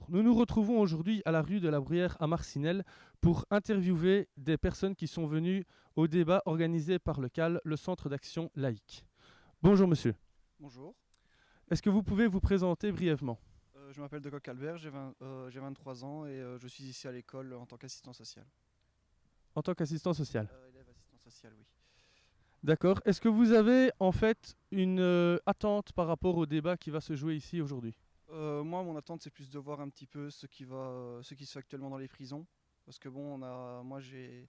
nous nous retrouvons aujourd'hui à la rue de la Bruyère à Marcinelle pour interviewer des personnes qui sont venues au débat organisé par le CAL, le Centre d'action laïque. Bonjour monsieur, Bonjour, est-ce que vous pouvez vous présenter brièvement? je m'appelle Decoq Albert, j'ai 23 ans et je suis ici à l'école en tant qu'assistant social. En tant qu'assistant social. Élève assistant social, oui. D'accord. Est-ce que vous avez en fait une attente par rapport au débat qui va se jouer ici aujourd'hui? Moi, mon attente, c'est plus de voir un petit peu ce qui se fait actuellement dans les prisons. Parce que bon, moi j'ai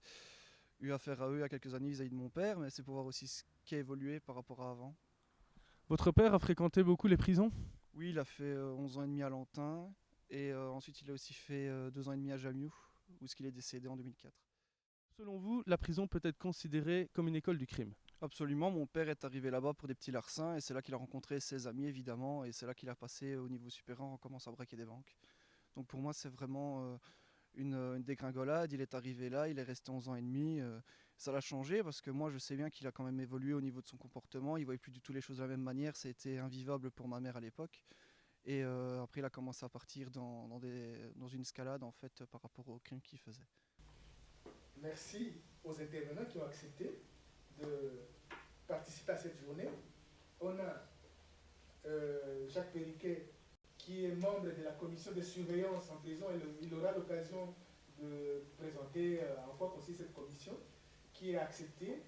eu affaire à eux il y a quelques années vis-à-vis de mon père, mais c'est pour voir aussi ce qui a évolué par rapport à avant. Votre père a fréquenté beaucoup les prisons? Oui, il a fait 11 ans et demi à Lantin et ensuite il a aussi fait 2 ans et demi à Jamiou, où il est décédé en 2004. Selon vous, la prison peut être considérée comme une école du crime? Absolument, mon père est arrivé là-bas pour des petits larcins et c'est là qu'il a rencontré ses amis évidemment et c'est là qu'il a passé au niveau supérieur, on commence à braquer des banques. Donc pour moi c'est vraiment une dégringolade, il est arrivé là, il est resté 11 ans et demi, ça l'a changé parce que moi je sais bien qu'il a quand même évolué au niveau de son comportement, il ne voyait plus du tout les choses de la même manière, ça a été invivable pour ma mère à l'époque et après il a commencé à partir dans une escalade en fait par rapport aux crimes qu'il faisait. Merci aux intervenants qui ont accepté de participer à cette journée. On a Jacques Periquet, qui est membre de la commission de surveillance en prison. Il aura l'occasion de présenter en quoi consiste cette commission, qui a accepté.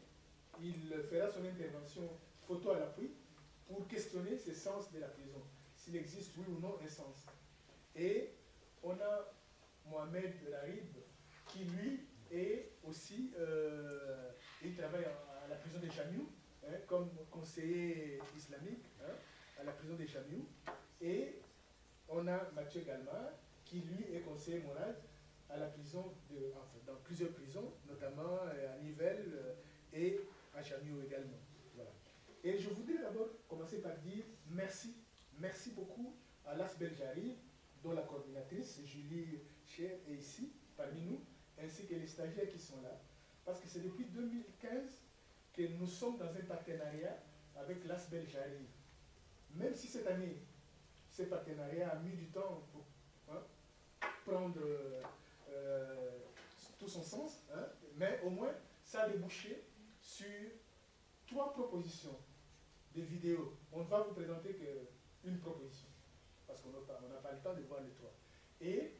Il fera son intervention photo à l'appui pour questionner ce sens de la prison, s'il existe oui ou non un sens. Et on a Mohamed Larib, qui lui est aussi, il travaille à la prison de Jamiou, hein, comme conseiller islamique, hein, à la prison de Jamiou. Et on a Mathieu Galmar, qui lui est conseiller moral à la prison enfin, dans plusieurs prisons, notamment à Nivelles et à Jamiou également. Voilà. Et je voudrais d'abord commencer par dire merci, merci beaucoup à Las Beljari, dont la coordinatrice, Julie Cher, est ici, parmi nous, ainsi que les stagiaires qui sont là, parce que c'est depuis 2015 que nous sommes dans un partenariat avec Las Beljari. Même si cette année, ce partenariat a mis du temps pour prendre tout son sens, hein, mais au moins, ça a débouché sur 3 propositions de vidéos. On ne va vous présenter qu'une proposition, parce qu'on n'a pas le temps de voir les 3. Et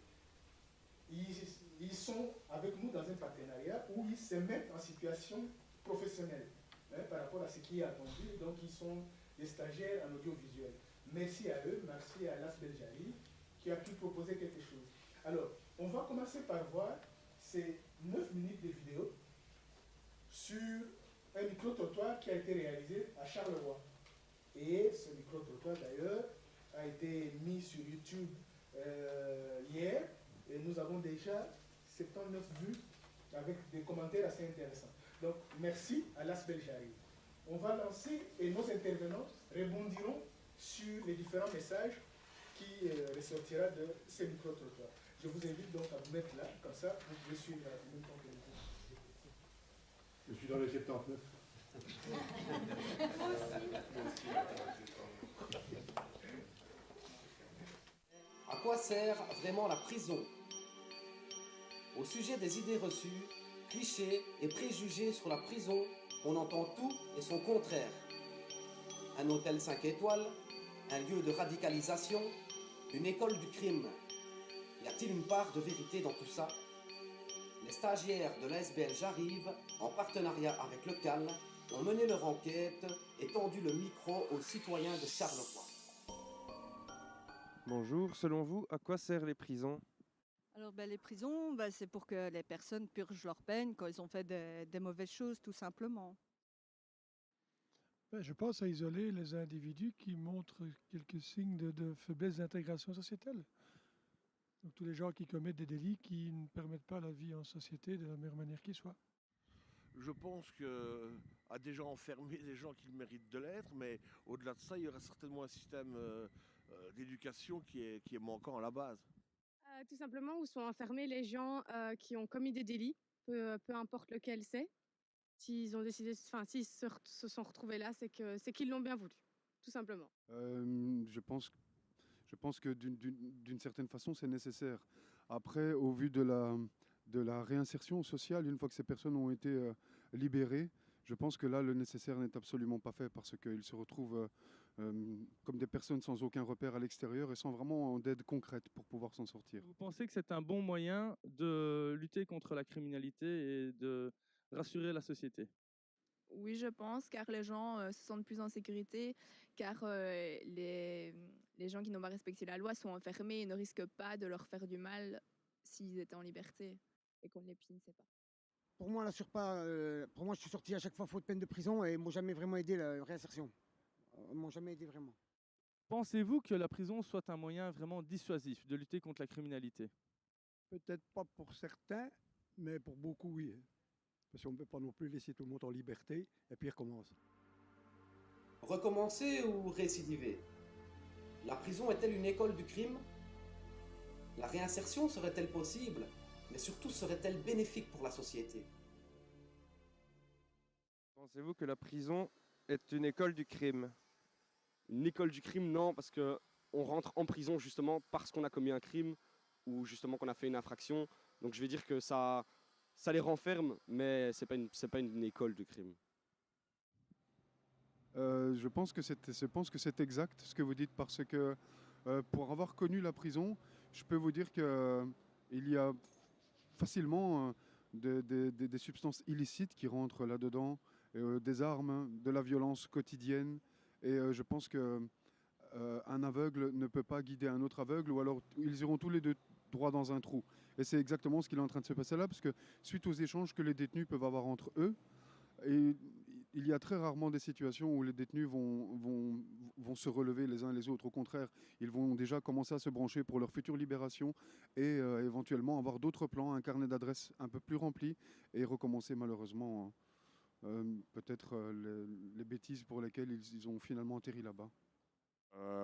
ils sont avec nous dans un partenariat où ils se mettent en situation professionnelle, hein, par rapport à ce qui est attendu. Donc ils sont des stagiaires en audiovisuel. Merci à eux, merci à Las Beljari qui a pu proposer quelque chose. Alors, on va commencer par voir ces 9 minutes de vidéo sur un micro-trottoir qui a été réalisé à Charleroi. Et ce micro-trottoir d'ailleurs a été mis sur YouTube hier. Et nous avons déjà 79 vues avec des commentaires assez intéressants. Donc, merci à Las Beljari. On va lancer et nos intervenants rebondiront sur les différents messages qui ressortira de ces micro-trottoirs. Je vous invite donc à vous mettre là, comme ça, vous pouvez suivre en même temps que nous. Je suis dans les 79. À quoi sert vraiment la prison? Au sujet des idées reçues, clichés et préjugés sur la prison, on entend tout et son contraire. Un hôtel 5 étoiles, un lieu de radicalisation, une école du crime. Y a-t-il une part de vérité dans tout ça? Les stagiaires de l'ASBL J'arrive, en partenariat avec le CAL, ont mené leur enquête et tendu le micro aux citoyens de Charleroi. Bonjour, selon vous, à quoi servent les prisons? Alors, les prisons, c'est pour que les personnes purgent leur peine quand ils ont fait des mauvaises choses, tout simplement. Je pense à isoler les individus qui montrent quelques signes de faiblesse d'intégration sociétale. Donc tous les gens qui commettent des délits qui ne permettent pas la vie en société de la meilleure manière qui soit. Je pense qu'à déjà enfermer des gens qui le méritent de l'être, mais au-delà de ça, il y aura certainement un système d'éducation qui est manquant à la base. Tout simplement où sont enfermés les gens qui ont commis des délits, peu importe lequel c'est. S'ils ont décidé, s'ils se sont retrouvés là, c'est qu'ils l'ont bien voulu, tout simplement. Je Je pense que d'une certaine façon, c'est nécessaire. Après, au vu de la réinsertion sociale, une fois que ces personnes ont été libérées, je pense que là, le nécessaire n'est absolument pas fait parce qu'ils se retrouvent comme des personnes sans aucun repère à l'extérieur et sans vraiment d'aide concrète pour pouvoir s'en sortir. Vous pensez que c'est un bon moyen de lutter contre la criminalité et de rassurer la société? Oui, je pense, car les gens se sentent plus en sécurité, car les gens qui n'ont pas respecté la loi sont enfermés et ne risquent pas de leur faire du mal s'ils étaient en liberté et qu'on les pinsait pas. Pour moi, pour moi, je suis sorti à chaque fois faute peine de prison et ils m'ont jamais vraiment aidé la réinsertion. Ils m'ont jamais aidé vraiment. Pensez-vous que la prison soit un moyen vraiment dissuasif de lutter contre la criminalité? Peut-être pas pour certains, mais pour beaucoup, oui. Parce qu'on ne peut pas non plus laisser tout le monde en liberté et puis il recommence. Recommencer ou récidiver? La prison est-elle une école du crime? La réinsertion serait-elle possible? Mais surtout, serait-elle bénéfique pour la société? Pensez-vous que la prison est une école du crime? Une école du crime, non, parce qu'on rentre en prison justement parce qu'on a commis un crime ou justement qu'on a fait une infraction. Donc je vais dire que ça les renferme, mais c'est pas une école de crime. Je pense que c'est exact ce que vous dites parce que pour avoir connu la prison, je peux vous dire qu'il y a facilement des substances illicites qui rentrent là-dedans, des armes, de la violence quotidienne. Et je pense qu'un aveugle ne peut pas guider un autre aveugle, ou alors ils iront tous les deux droit dans un trou. Et c'est exactement ce qu'il est en train de se passer là, parce que suite aux échanges que les détenus peuvent avoir entre eux, et il y a très rarement des situations où les détenus vont se relever les uns les autres. Au contraire, ils vont déjà commencer à se brancher pour leur future libération et éventuellement avoir d'autres plans, un carnet d'adresses un peu plus rempli et recommencer malheureusement peut-être les bêtises pour lesquelles ils ont finalement atterri là-bas.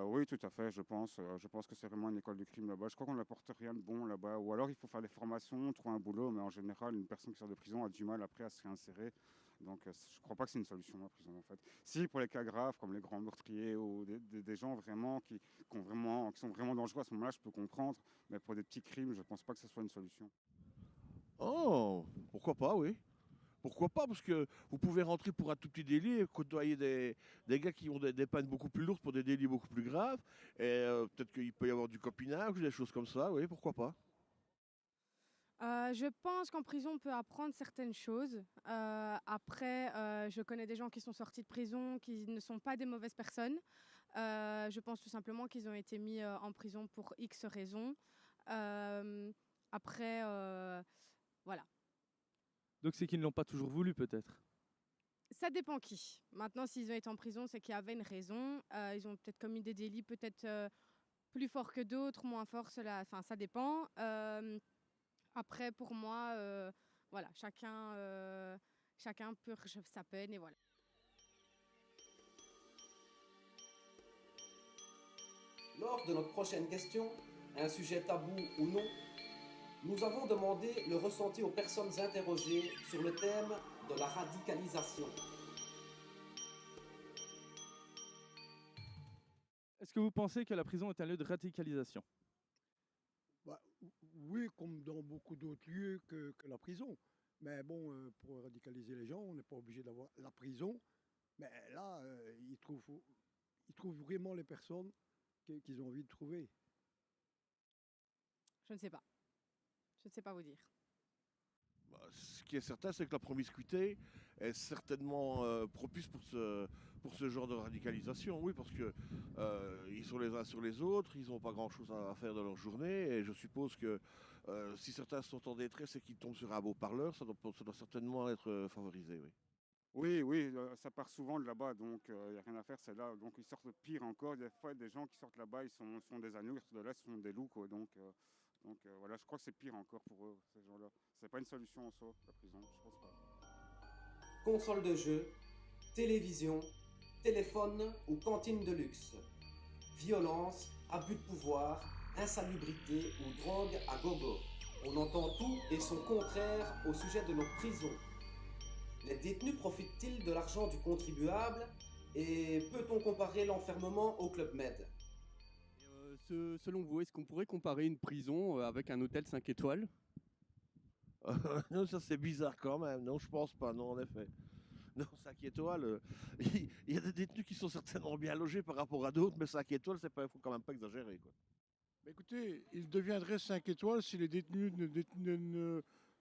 Oui, tout à fait, je pense que c'est vraiment une école de crime là-bas. Je crois qu'on n'apporte rien de bon là-bas. Ou alors il faut faire des formations, trouver un boulot, mais en général, une personne qui sort de prison a du mal après à se réinsérer. Donc je ne crois pas que c'est une solution, la prison, en fait. Si, pour les cas graves, comme les grands meurtriers ou des gens vraiment qui sont vraiment dangereux, à ce moment-là, je peux comprendre. Mais pour des petits crimes, je ne pense pas que ce soit une solution. Oh, pourquoi pas, oui. Pourquoi pas? Parce que vous pouvez rentrer pour un tout petit délit et côtoyer des gars qui ont des peines beaucoup plus lourdes pour des délits beaucoup plus graves. Et peut-être qu'il peut y avoir du copinage ou des choses comme ça, oui, pourquoi pas? Je pense qu'en prison, on peut apprendre certaines choses. Après, je connais des gens qui sont sortis de prison, qui ne sont pas des mauvaises personnes. Je pense tout simplement qu'ils ont été mis en prison pour X raisons. Après, voilà. Donc c'est qu'ils ne l'ont pas toujours voulu peut-être? Ça dépend qui. Maintenant, s'ils ont été en prison, c'est qu'il y avait une raison. Ils ont peut-être commis des délits peut-être plus forts que d'autres, moins forts, enfin, ça dépend. Après, pour moi, voilà, chacun purge sa peine et voilà. Lors de notre prochaine question, un sujet tabou ou non, nous avons demandé le ressenti aux personnes interrogées sur le thème de la radicalisation. Est-ce que vous pensez que la prison est un lieu de radicalisation? Oui, comme dans beaucoup d'autres lieux que la prison. Mais bon, pour radicaliser les gens, on n'est pas obligé d'avoir la prison. Mais là, ils trouvent vraiment les personnes qu'ils ont envie de trouver. Je ne sais pas. Je ne sais pas vous dire. Ce qui est certain, c'est que la promiscuité est certainement propice pour ce genre de radicalisation, oui, parce que ils sont les uns sur les autres, ils n'ont pas grand-chose à faire dans leur journée, et je suppose que si certains sont en détresse et qu'ils tombent sur un beau parleur, ça doit certainement être favorisé, oui. Oui, ça part souvent de là-bas, donc il n'y a rien à faire, c'est là. Donc ils sortent pire encore. Des fois, des gens qui sortent là-bas, ils sont des agneaux, ils sortent de là, ils sont des loups, quoi. Donc voilà, je crois que c'est pire encore pour eux, ces gens-là. C'est pas une solution en soi, la prison, je pense pas. Console de jeu, télévision, téléphone ou cantine de luxe. Violence, abus de pouvoir, insalubrité ou drogue à gogo. On entend tout et son contraire au sujet de nos prisons. Les détenus profitent-ils de l'argent du contribuable et peut-on comparer l'enfermement au Club Med? selon vous, est-ce qu'on pourrait comparer une prison avec un hôtel 5 étoiles? Non, ça c'est bizarre quand même. Non, je pense pas, non, en effet. Non, 5 étoiles, il y a des détenus qui sont certainement bien logés par rapport à d'autres, mais 5 étoiles, il ne faut quand même pas exagérer, quoi. Bah, écoutez, il deviendrait 5 étoiles si les détenus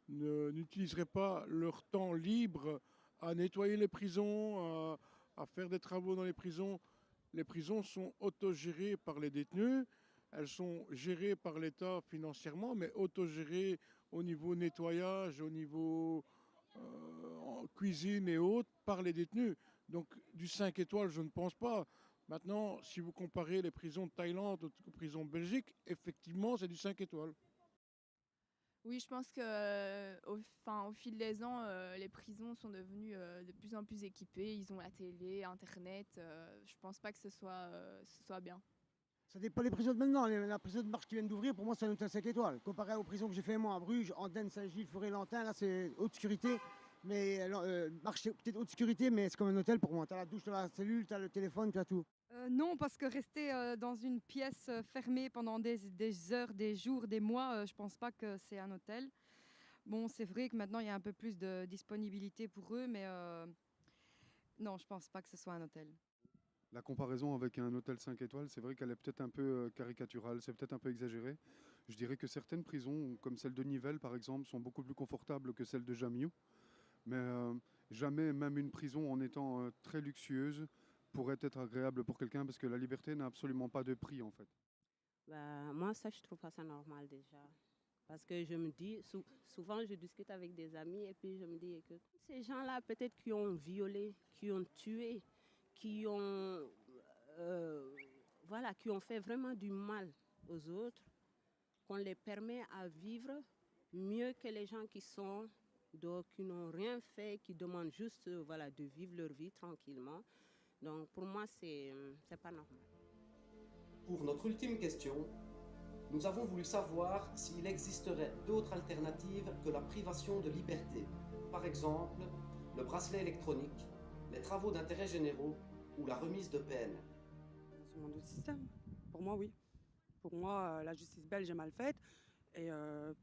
n'utiliseraient pas leur temps libre à nettoyer les prisons, à faire des travaux dans les prisons. Les prisons sont autogérées par les détenus. Elles sont gérées par l'État financièrement, mais autogérées au niveau nettoyage, au niveau cuisine et autres, par les détenus. Donc du 5 étoiles, je ne pense pas. Maintenant, si vous comparez les prisons de Thaïlande aux prisons de Belgique, effectivement, c'est du 5 étoiles. Oui, je pense qu'au fil des ans, les prisons sont devenues de plus en plus équipées. Ils ont la télé, Internet. Je pense pas que ce soit bien. Ça dépend des prisons de maintenant. La prison de Marche qui vient d'ouvrir, pour moi, c'est un hôtel 5 étoiles. Comparé aux prisons que j'ai fait moi à Bruges, Andenne, Saint-Gilles, Forêt-Lantin, là, c'est haute sécurité. Mais Marche, c'est peut-être haute sécurité, mais c'est comme un hôtel pour moi. Tu as la douche, tu as la cellule, tu as le téléphone, tu as tout. Non, parce que rester dans une pièce fermée pendant des heures, des jours, des mois, je pense pas que c'est un hôtel. Bon, c'est vrai que maintenant, il y a un peu plus de disponibilité pour eux, mais non, je pense pas que ce soit un hôtel. La comparaison avec un hôtel 5 étoiles, c'est vrai qu'elle est peut-être un peu caricaturale, c'est peut-être un peu exagéré. Je dirais que certaines prisons, comme celle de Nivelles par exemple, sont beaucoup plus confortables que celle de Jamioux. Mais jamais même une prison en étant très luxueuse pourrait être agréable pour quelqu'un parce que la liberté n'a absolument pas de prix en fait. Bah, moi, ça, je trouve pas ça normal déjà. Parce que je me dis, souvent je discute avec des amis et puis je me dis que ces gens-là, peut-être qui ont violé, qui ont tué, qui ont fait vraiment du mal aux autres, qu'on les permet à vivre mieux que les gens qui n'ont rien fait, qui demandent juste de vivre leur vie tranquillement. Donc pour moi, c'est pas normal. Pour notre ultime question, nous avons voulu savoir s'il existerait d'autres alternatives que la privation de liberté. Par exemple, le bracelet électronique, les travaux d'intérêt généraux ou la remise de peine. C'est un autre système. Pour moi, oui. Pour moi, la justice belge est mal faite. Et je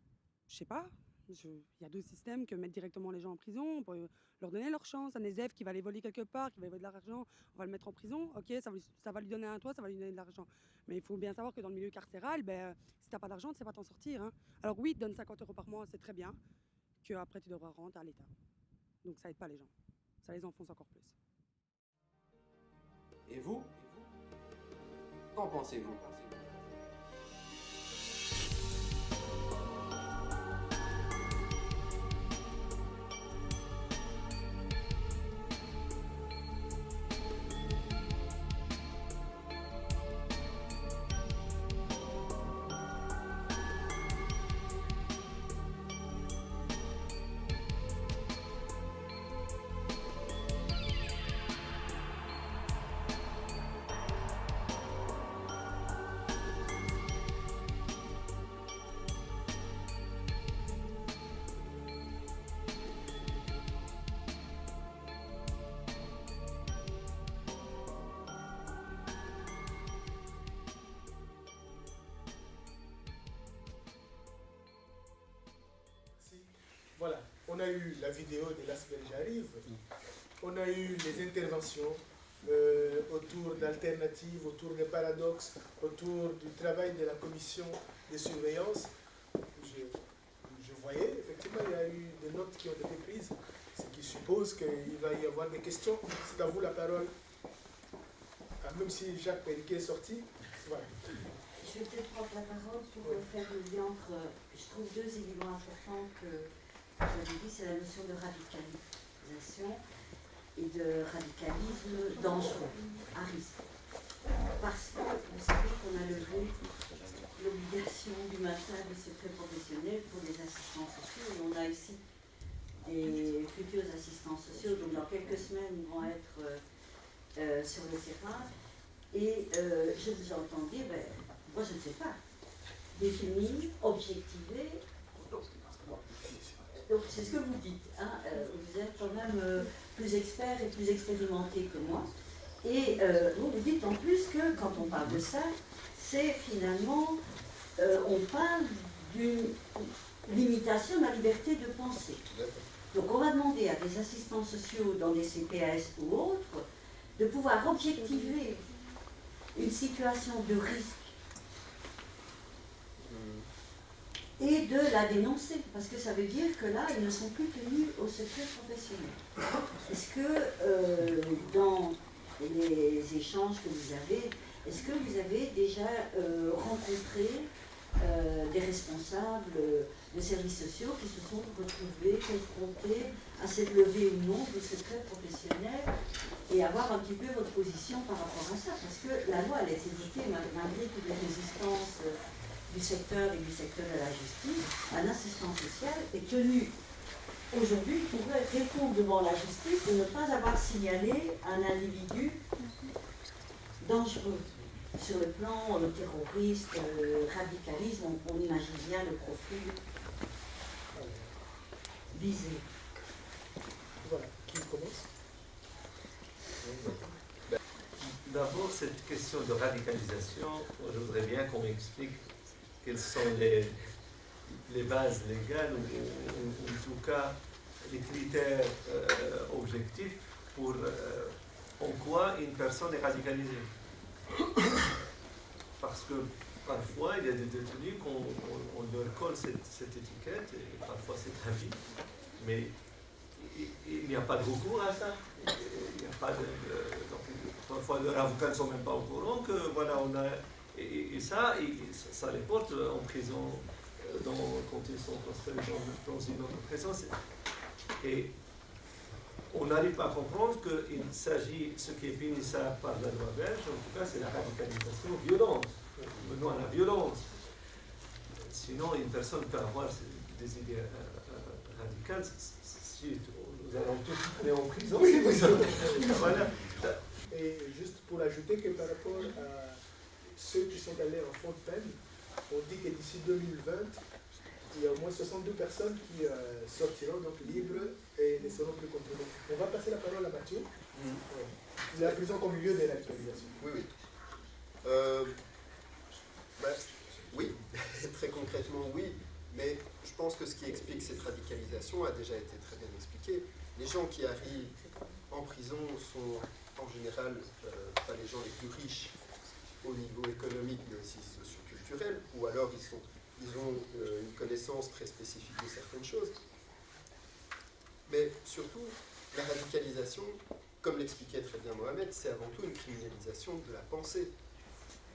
sais pas. Il y a d'autres systèmes que mettre directement les gens en prison. On peut leur donner leur chance. Un SDF qui va aller voler quelque part, qui va voler de l'argent, on va le mettre en prison. Ok, ça va lui donner un toit, ça va lui donner de l'argent. Mais il faut bien savoir que dans le milieu carcéral, si t'as pas d'argent, tu sais pas t'en sortir. Hein. Alors oui, donne 50 € par mois, c'est très bien. Qu'après, tu devras rendre à l'État. Donc ça aide pas les gens. Ça les enfonce encore plus. Et vous? Qu'en pensez-vous? Voilà, on a eu la vidéo de Las Belges arrive, on a eu les interventions autour d'alternatives, autour des paradoxes, autour du travail de la commission de surveillance. Je voyais, effectivement, il y a eu des notes qui ont été prises, ce qui suppose qu'il va y avoir des questions. C'est à vous la parole. Ah, même si Jacques Périquet est sorti, voilà. Je vais peut-être prendre la parole pour faire le lien entre, je trouve, deux éléments importants que vous avez dit, c'est la notion de radicalisation et de radicalisme dangereux, à risque. Parce que vous savez qu'on a levé l'obligation du maintien du secret professionnel pour les assistants sociaux. Et on a ici des futurs assistants sociaux, donc dans quelques semaines, ils vont être sur le terrain. Et je vous entends dire, moi je ne sais pas, définir, objectiver. Donc c'est ce que vous dites, hein, vous êtes quand même plus expert et plus expérimenté que moi. Et vous dites en plus que quand on parle de ça, c'est finalement, on parle d'une limitation de la liberté de penser. Donc on va demander à des assistants sociaux dans des CPAS ou autres de pouvoir objectiver une situation de risque et de la dénoncer, parce que ça veut dire que là, ils ne sont plus tenus au secret professionnel. Est-ce que dans les échanges que vous avez, est-ce que vous avez déjà rencontré des responsables de services sociaux qui se sont retrouvés confrontés à cette levée ou non du secret professionnel et avoir un petit peu votre position par rapport à ça? Parce que la loi, elle a été votée malgré toutes les résistances du secteur et du secteur de la justice. Un assistant social est tenu aujourd'hui pour répondre devant la justice de ne pas avoir signalé un individu dangereux. Sur le plan terroriste, radicalisme, on imagine bien le profil visé. Voilà, qui commence? D'abord, cette question de radicalisation, je voudrais bien qu'on m'explique quelles sont les bases légales ou en tout cas les critères objectifs pour en quoi une personne est radicalisée. Parce que parfois, il y a des détenus qu'on leur colle cette étiquette, et parfois c'est avis, mais il n'y a pas de recours à ça. Il n'y a pas donc, parfois, leurs avocats ne sont même pas au courant que, voilà, on a... Et ça les porte en prison quand ils sont transférés dans une autre prison. Et on n'arrive pas à comprendre qu'il s'agit, ce qui est punissable par la loi belge, en tout cas, c'est la radicalisation violente, menant à la violence. Sinon, une personne peut avoir des idées radicales, si nous allons tous aller en prison. Oui, voilà. Et juste pour ajouter que par rapport à ceux qui sont allés en fond de peine, on dit que d'ici 2020, il y a au moins 62 personnes qui sortiront donc libres et ne seront plus contrôlées. On va passer la parole à Mathieu. La prison comme lieu de radicalisation. Oui, oui. Oui, très concrètement, oui. Mais je pense que ce qui explique cette radicalisation a déjà été très bien expliqué. Les gens qui arrivent en prison sont en général pas les gens les plus riches au niveau économique, mais aussi socio-culturel, ou alors ils ont une connaissance très spécifique de certaines choses. Mais surtout, la radicalisation, comme l'expliquait très bien Mohamed, c'est avant tout une criminalisation de la pensée.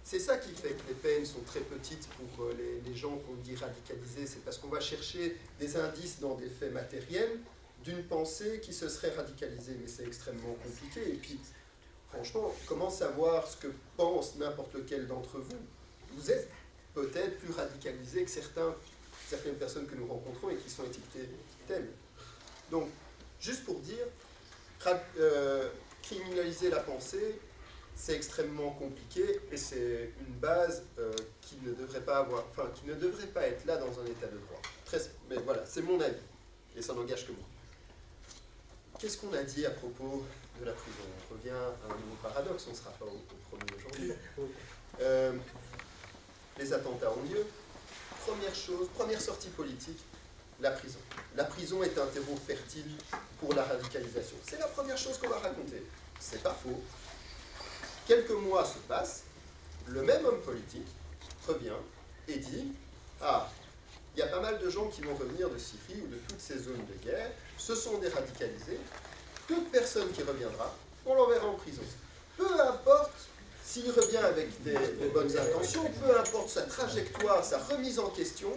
C'est ça qui fait que les peines sont très petites pour les gens qu'on dit radicalisés. C'est parce qu'on va chercher des indices dans des faits matériels d'une pensée qui se serait radicalisée. Mais c'est extrêmement compliqué. Et puis, franchement, comment savoir ce que pense n'importe lequel d'entre vous? Vous êtes peut-être plus radicalisés que certaines personnes que nous rencontrons et qui sont étiquetées telles. Donc, juste pour dire, criminaliser la pensée, c'est extrêmement compliqué et c'est une base qui ne devrait pas être là dans un état de droit. Mais voilà, c'est mon avis et ça n'engage que moi. Qu'est-ce qu'on a dit à propos de la prison? On revient à un nouveau paradoxe, on ne sera pas au premier aujourd'hui. Les attentats ont lieu. Première sortie politique, la prison. La prison est un terreau fertile pour la radicalisation. C'est la première chose qu'on va raconter. C'est pas faux. Quelques mois se passent, le même homme politique revient et dit « Ah, il y a pas mal de gens qui vont revenir de Syrie ou de toutes ces zones de guerre, ce sont des radicalisés, toute personne qui reviendra, on l'enverra en prison. Peu importe s'il revient avec des bonnes intentions, peu importe sa trajectoire, sa remise en question,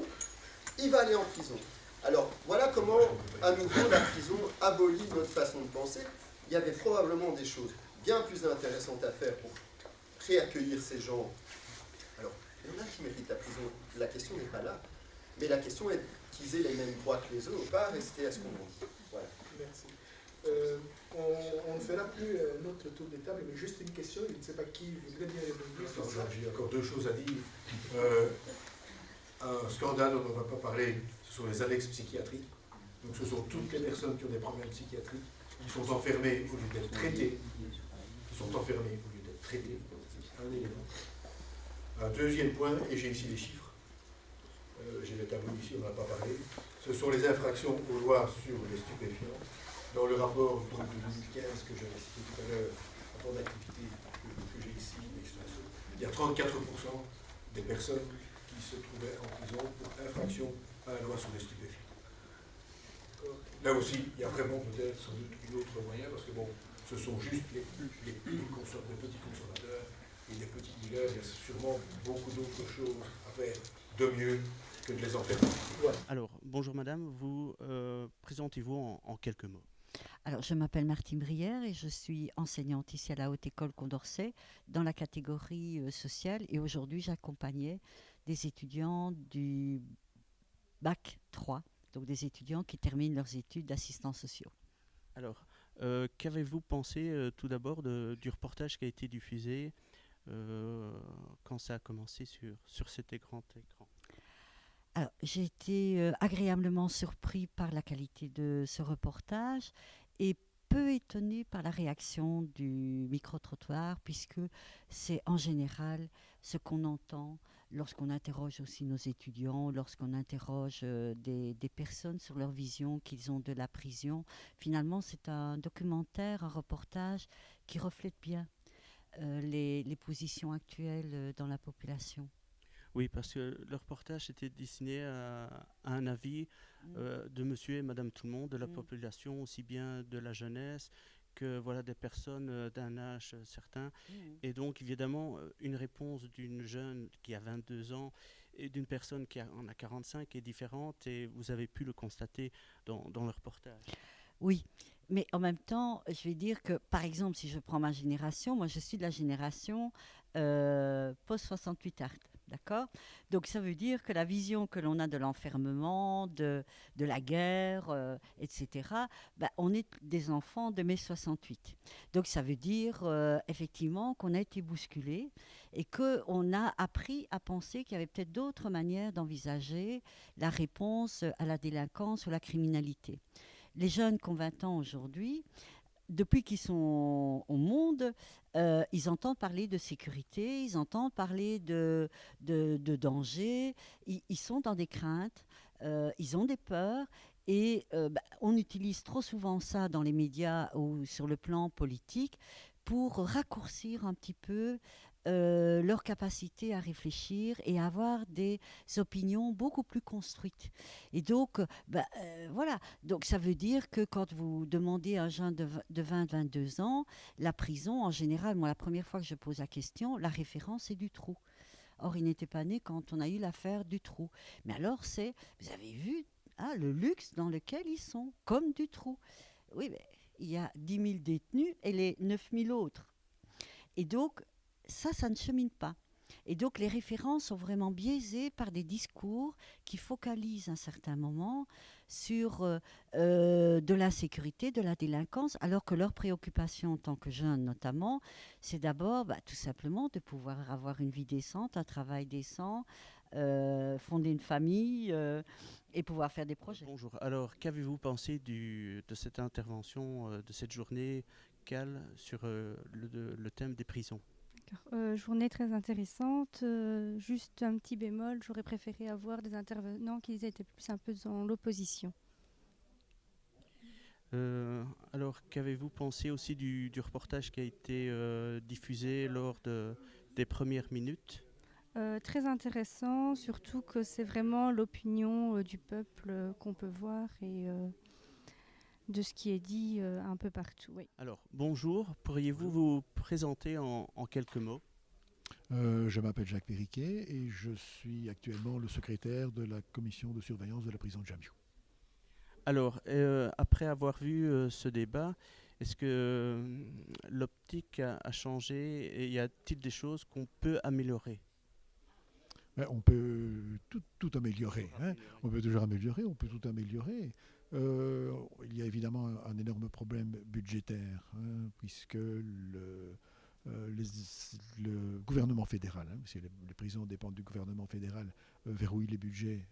il va aller en prison. » Alors, voilà comment, à nouveau, la prison abolit notre façon de penser. Il y avait probablement des choses bien plus intéressantes à faire pour réaccueillir ces gens. Alors, il y en a qui méritent la prison. La question n'est pas là. Mais la question est qu'ils aient les mêmes droits que les autres, pas rester à ce qu'on dit. Voilà. Merci. On ne fera plus notre tour de table, mais juste une question. Je ne sais pas qui voudrait bien répondre sur ça. J'ai encore deux choses à dire. Un scandale dont on ne va pas parler, ce sont les annexes psychiatriques. Donc ce sont toutes les personnes qui ont des problèmes psychiatriques, qui sont enfermées au lieu d'être traitées. Qui sont enfermées au lieu d'être traitées. Un élément. Un deuxième point, et j'ai ici les chiffres, j'ai les tableaux ici, on n'en a pas parlé, ce sont les infractions aux lois sur les stupéfiants. Dans le rapport de 2015 que j'avais cité tout à l'heure, rapport d'activité que j'ai ici, il y a 34% des personnes qui se trouvaient en prison pour infraction à la loi sur les stupéfiants. Là aussi, il y a vraiment peut-être sans doute une autre moyen, parce que bon, ce sont juste les petits consommateurs et les petits dealers. Il y a sûrement beaucoup d'autres choses à faire de mieux que de les enfermer. Voilà. Alors, bonjour madame, vous présentez-vous en quelques mots. Alors, je m'appelle Martine Brière et je suis enseignante ici à la Haute École Condorcet dans la catégorie sociale. Et aujourd'hui, j'accompagnais des étudiants du Bac 3, donc des étudiants qui terminent leurs études d'assistants sociaux. Alors, qu'avez-vous pensé tout d'abord du reportage qui a été diffusé quand ça a commencé sur cet grand écran? Alors, j'ai été agréablement surpris par la qualité de ce reportage et peu étonnée par la réaction du micro-trottoir, puisque c'est en général ce qu'on entend lorsqu'on interroge aussi nos étudiants, lorsqu'on interroge des personnes sur leur vision qu'ils ont de la prison. Finalement, c'est un documentaire, un reportage qui reflète bien les positions actuelles dans la population. Oui, parce que le reportage était destiné à un avis de monsieur et madame tout le monde, de la population, aussi bien de la jeunesse que voilà, des personnes d'un âge certain. Et donc, évidemment, une réponse d'une jeune qui a 22 ans et d'une personne qui en a 45 est différente, et vous avez pu le constater dans le reportage. Oui, mais en même temps, je vais dire que, par exemple, si je prends ma génération, moi je suis de la génération post-68 art. D'accord ? Donc ça veut dire que la vision que l'on a de l'enfermement, de la guerre, etc., on est des enfants de mai 68. Donc ça veut dire effectivement qu'on a été bousculé et qu'on a appris à penser qu'il y avait peut-être d'autres manières d'envisager la réponse à la délinquance ou la criminalité. Les jeunes qui ont 20 ans aujourd'hui, depuis qu'ils sont au monde, ils entendent parler de sécurité, ils entendent parler de danger, ils sont dans des craintes, ils ont des peurs, et on utilise trop souvent ça dans les médias ou sur le plan politique pour raccourcir un petit peu leur capacité à réfléchir et à avoir des opinions beaucoup plus construites. Et donc, voilà. Donc, ça veut dire que quand vous demandez à un jeune de 20-22 ans, la prison, en général, moi, la première fois que je pose la question, la référence est Dutroux. Or, il n'était pas né quand on a eu l'affaire Dutroux. Mais alors, vous avez vu le luxe dans lequel ils sont, comme Dutroux. Oui, mais il y a 10 000 détenus et les 9 000 autres. Et donc, ça ne chemine pas. Et donc, les références sont vraiment biaisées par des discours qui focalisent à un certain moment sur de l'insécurité, de la délinquance, alors que leur préoccupation en tant que jeunes notamment, c'est d'abord tout simplement de pouvoir avoir une vie décente, un travail décent, fonder une famille et pouvoir faire des projets. Bonjour. Alors, qu'avez-vous pensé de cette intervention, de cette journée CAL sur le thème des prisons ? Journée très intéressante. Juste un petit bémol, j'aurais préféré avoir des intervenants qui étaient plus un peu dans l'opposition. Alors, qu'avez-vous pensé aussi du reportage qui a été diffusé lors des premières minutes ? Très intéressant, surtout que c'est vraiment l'opinion du peuple qu'on peut voir et de ce qui est dit un peu partout. Oui. Alors, bonjour, pourriez-vous vous présenter en quelques mots ? Je m'appelle Jacques Périquet et je suis actuellement le secrétaire de la commission de surveillance de la prison de Jamiou. Alors, après avoir vu ce débat, est-ce que l'optique a changé et y a-t-il des choses qu'on peut améliorer ? On peut tout améliorer. Hein. On peut toujours améliorer, on peut tout améliorer. Il y a évidemment un énorme problème budgétaire, hein, puisque le gouvernement fédéral, parce que les prisons dépendent du gouvernement fédéral, verrouille les budgets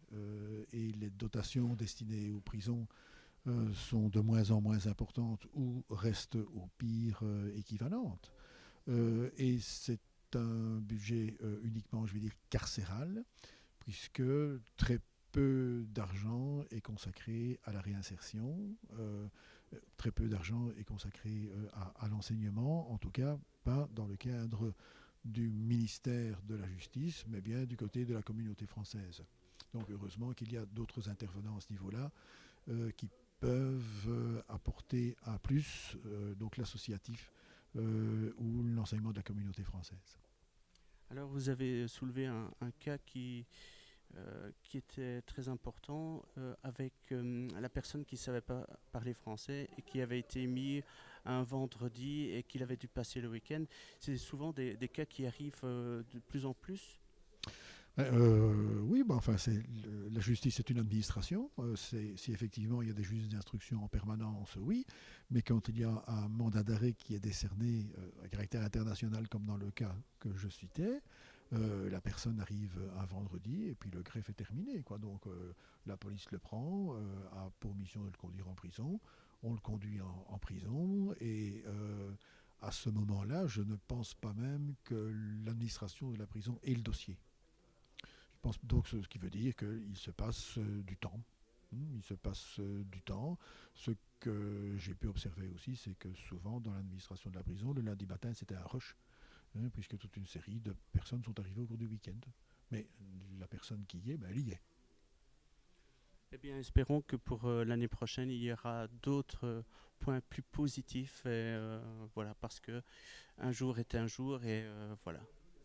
et les dotations destinées aux prisons sont de moins en moins importantes ou restent au pire équivalentes. Et c'est un budget uniquement, je vais dire, carcéral, puisque très peu d'argent est consacré à la réinsertion, très peu d'argent est consacré à l'enseignement, en tout cas pas dans le cadre du ministère de la Justice, mais bien du côté de la communauté française. Donc heureusement qu'il y a d'autres intervenants à ce niveau-là qui peuvent apporter un plus, donc l'associatif ou l'enseignement de la communauté française. Alors vous avez soulevé un cas qui était très important avec la personne qui ne savait pas parler français et qui avait été mis un vendredi et qu'il avait dû passer le week-end. C'est souvent des cas qui arrivent de plus en plus. Oui, enfin, la justice est une administration. Si effectivement il y a des juges d'instruction en permanence, oui. Mais quand il y a un mandat d'arrêt qui est décerné à caractère international, comme dans le cas que je citais, la personne arrive un vendredi et puis le greffe est terminé, quoi. Donc la police le prend, a pour mission de le conduire en prison. On le conduit en prison et à ce moment-là, je ne pense pas même que l'administration de la prison ait le dossier. Je pense donc ce qui veut dire qu'il se passe du temps. Il se passe du temps. Ce que j'ai pu observer aussi, c'est que souvent dans l'administration de la prison, le lundi matin, c'était un rush, puisque toute une série de personnes sont arrivées au cours du week-end. Mais la personne qui y est, elle y est. Eh bien, espérons que pour l'année prochaine, il y aura d'autres points plus positifs. Et, voilà, parce que un jour est un jour et voilà.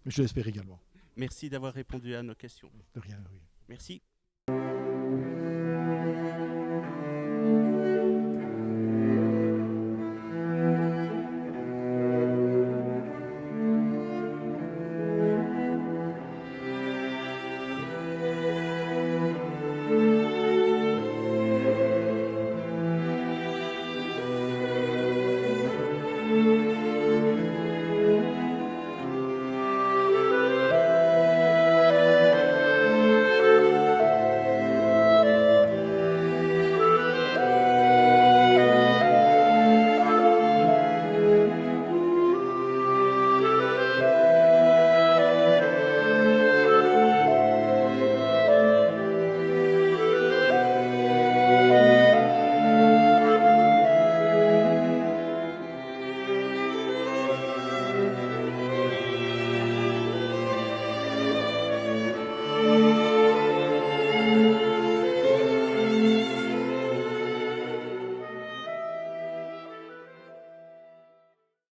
Je l'espère également. Merci d'avoir répondu à nos questions. De rien, oui. Merci.